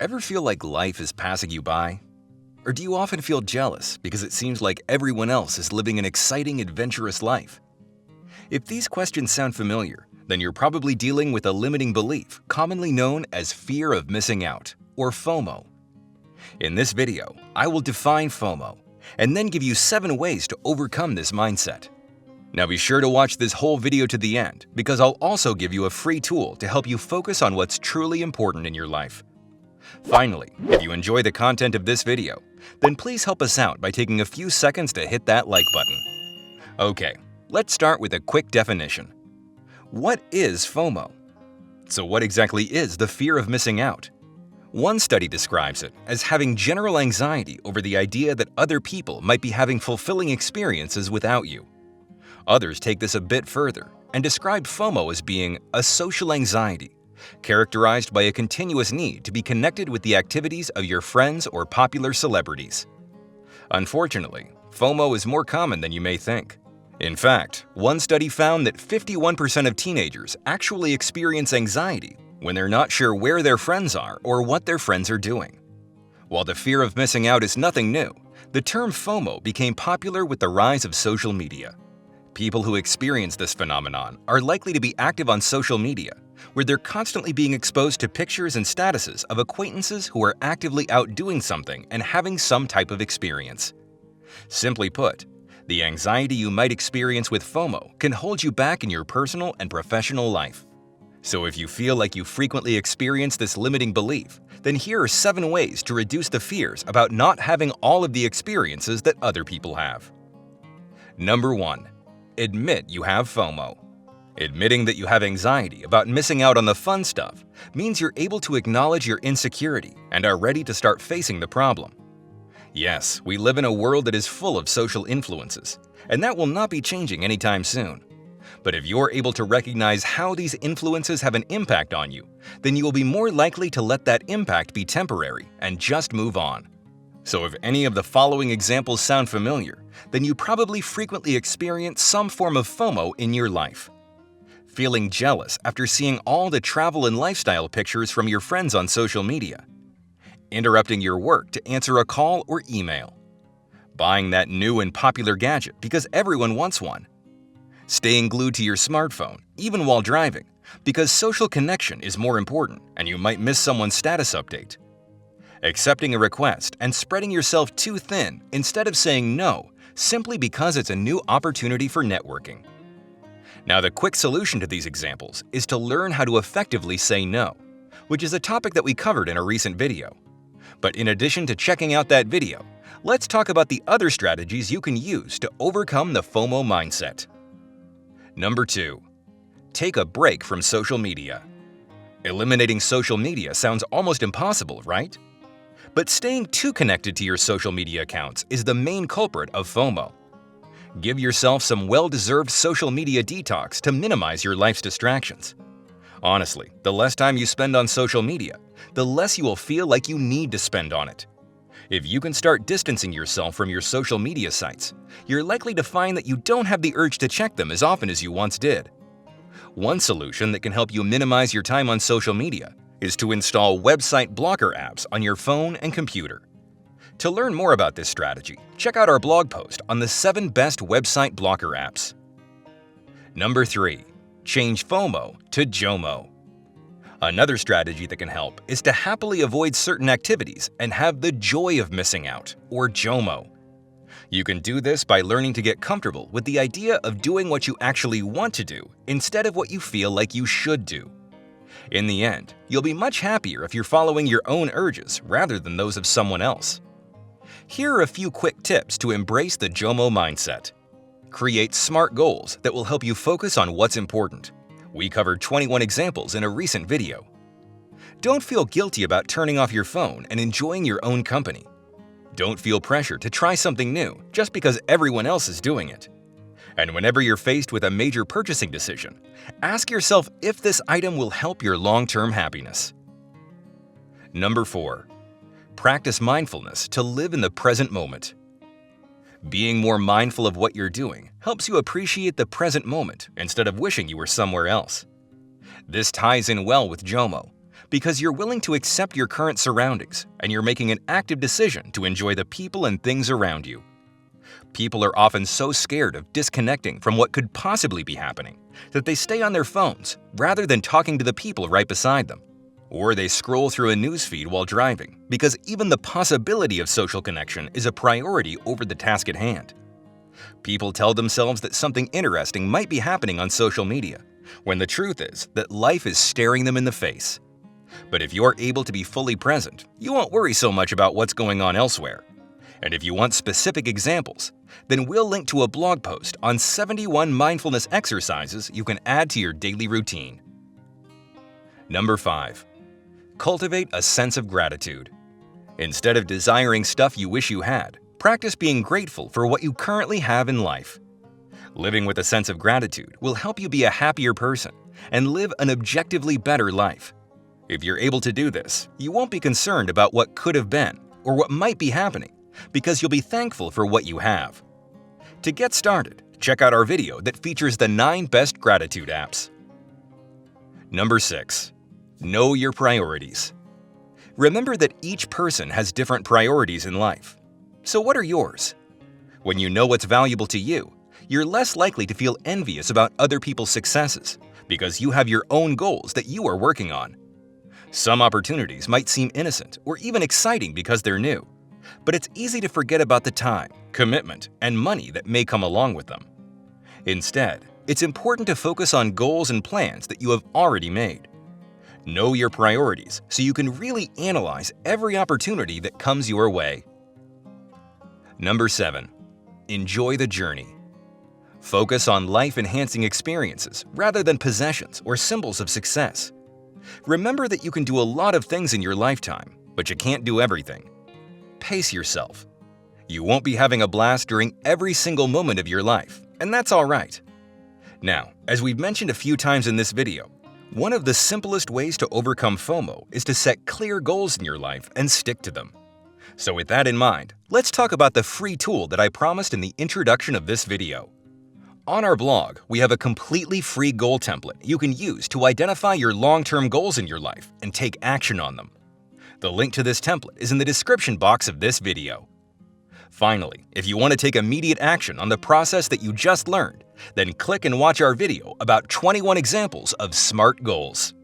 Ever feel like life is passing you by? Or do you often feel jealous because it seems like everyone else is living an exciting, adventurous life? If these questions sound familiar, then you're probably dealing with a limiting belief commonly known as fear of missing out, or FOMO. In this video, I will define FOMO and then give you 7 ways to overcome this mindset. Now be sure to watch this whole video to the end because I'll also give you a free tool to help you focus on what's truly important in your life. Finally, if you enjoy the content of this video, then please help us out by taking a few seconds to hit that like button. Okay, let's start with a quick definition. What is FOMO? So what exactly is the fear of missing out? One study describes it as having general anxiety over the idea that other people might be having fulfilling experiences without you. Others take this a bit further and describe FOMO as being a social anxiety, characterized by a continuous need to be connected with the activities of your friends or popular celebrities. Unfortunately, FOMO is more common than you may think. In fact, one study found that 51% of teenagers actually experience anxiety when they're not sure where their friends are or what their friends are doing. While the fear of missing out is nothing new, the term FOMO became popular with the rise of social media. People who experience this phenomenon are likely to be active on social media, where they're constantly being exposed to pictures and statuses of acquaintances who are actively out doing something and having some type of experience. Simply put, the anxiety you might experience with FOMO can hold you back in your personal and professional life. So if you feel like you frequently experience this limiting belief, then here are 7 ways to reduce the fears about not having all of the experiences that other people have. Number 1. Admit you have FOMO. Admitting that you have anxiety about missing out on the fun stuff means you're able to acknowledge your insecurity and are ready to start facing the problem. Yes, we live in a world that is full of social influences, and that will not be changing anytime soon. But if you're able to recognize how these influences have an impact on you, then you will be more likely to let that impact be temporary and just move on. So if any of the following examples sound familiar, then you probably frequently experience some form of FOMO in your life. Feeling jealous after seeing all the travel and lifestyle pictures from your friends on social media. Interrupting your work to answer a call or email. Buying that new and popular gadget because everyone wants one. Staying glued to your smartphone, even while driving, because social connection is more important and you might miss someone's status update. Accepting a request and spreading yourself too thin instead of saying no, simply because it's a new opportunity for networking. Now, the quick solution to these examples is to learn how to effectively say no, which is a topic that we covered in a recent video. But in addition to checking out that video, let's talk about the other strategies you can use to overcome the FOMO mindset. Number 2. Take a break from social media. Eliminating social media sounds almost impossible, right? But staying too connected to your social media accounts is the main culprit of FOMO. Give yourself some well-deserved social media detox to minimize your life's distractions. Honestly, the less time you spend on social media, the less you will feel like you need to spend on it. If you can start distancing yourself from your social media sites, you're likely to find that you don't have the urge to check them as often as you once did. One solution that can help you minimize your time on social media is to install website blocker apps on your phone and computer. To learn more about this strategy, check out our blog post on the 7 best website blocker apps. Number 3. Change FOMO to Jomo. Another strategy that can help is to happily avoid certain activities and have the joy of missing out, or Jomo. You can do this by learning to get comfortable with the idea of doing what you actually want to do instead of what you feel like you should do. In the end, you'll be much happier if you're following your own urges rather than those of someone else. Here are a few quick tips to embrace the Jomo mindset. Create SMART goals that will help you focus on what's important. We covered 21 examples in a recent video. Don't feel guilty about turning off your phone and enjoying your own company. Don't feel pressure to try something new just because everyone else is doing it. And whenever you're faced with a major purchasing decision, ask yourself if this item will help your long-term happiness. Number 4. Practice mindfulness to live in the present moment. Being more mindful of what you're doing helps you appreciate the present moment instead of wishing you were somewhere else. This ties in well with Jomo, Because you're willing to accept your current surroundings and you're making an active decision to enjoy the people and things around you. People are often so scared of disconnecting from what could possibly be happening that they stay on their phones rather than talking to the people right beside them. Or they scroll through a newsfeed while driving because even the possibility of social connection is a priority over the task at hand. People tell themselves that something interesting might be happening on social media, when the truth is that life is staring them in the face. But if you're able to be fully present, you won't worry so much about what's going on elsewhere. And if you want specific examples, then we'll link to a blog post on 71 mindfulness exercises you can add to your daily routine. Number 5. Cultivate a sense of gratitude. Instead of desiring stuff you wish you had, practice being grateful for what you currently have in life. Living with a sense of gratitude will help you be a happier person and live an objectively better life. If you're able to do this, you won't be concerned about what could have been or what might be happening, because you'll be thankful for what you have. To get started, check out our video that features the 9 best gratitude apps. Number 6. Know your priorities. Remember that each person has different priorities in life. So what are yours? When you know what's valuable to you, you're less likely to feel envious about other people's successes because you have your own goals that you are working on. Some opportunities might seem innocent or even exciting because they're new, but it's easy to forget about the time, commitment, and money that may come along with them. Instead, it's important to focus on goals and plans that you have already made. Know your priorities so you can really analyze every opportunity that comes your way. Number 7. Enjoy the journey. Focus on life-enhancing experiences rather than possessions or symbols of success. Remember that you can do a lot of things in your lifetime, but you can't do everything. Pace yourself. You won't be having a blast during every single moment of your life, and that's all right. Now, as we've mentioned a few times in this video, one of the simplest ways to overcome FOMO is to set clear goals in your life and stick to them. So with that in mind, let's talk about the free tool that I promised in the introduction of this video. On our blog, we have a completely free goal template you can use to identify your long-term goals in your life and take action on them. The link to this template is in the description box of this video. Finally, if you want to take immediate action on the process that you just learned, then click and watch our video about 21 examples of SMART goals.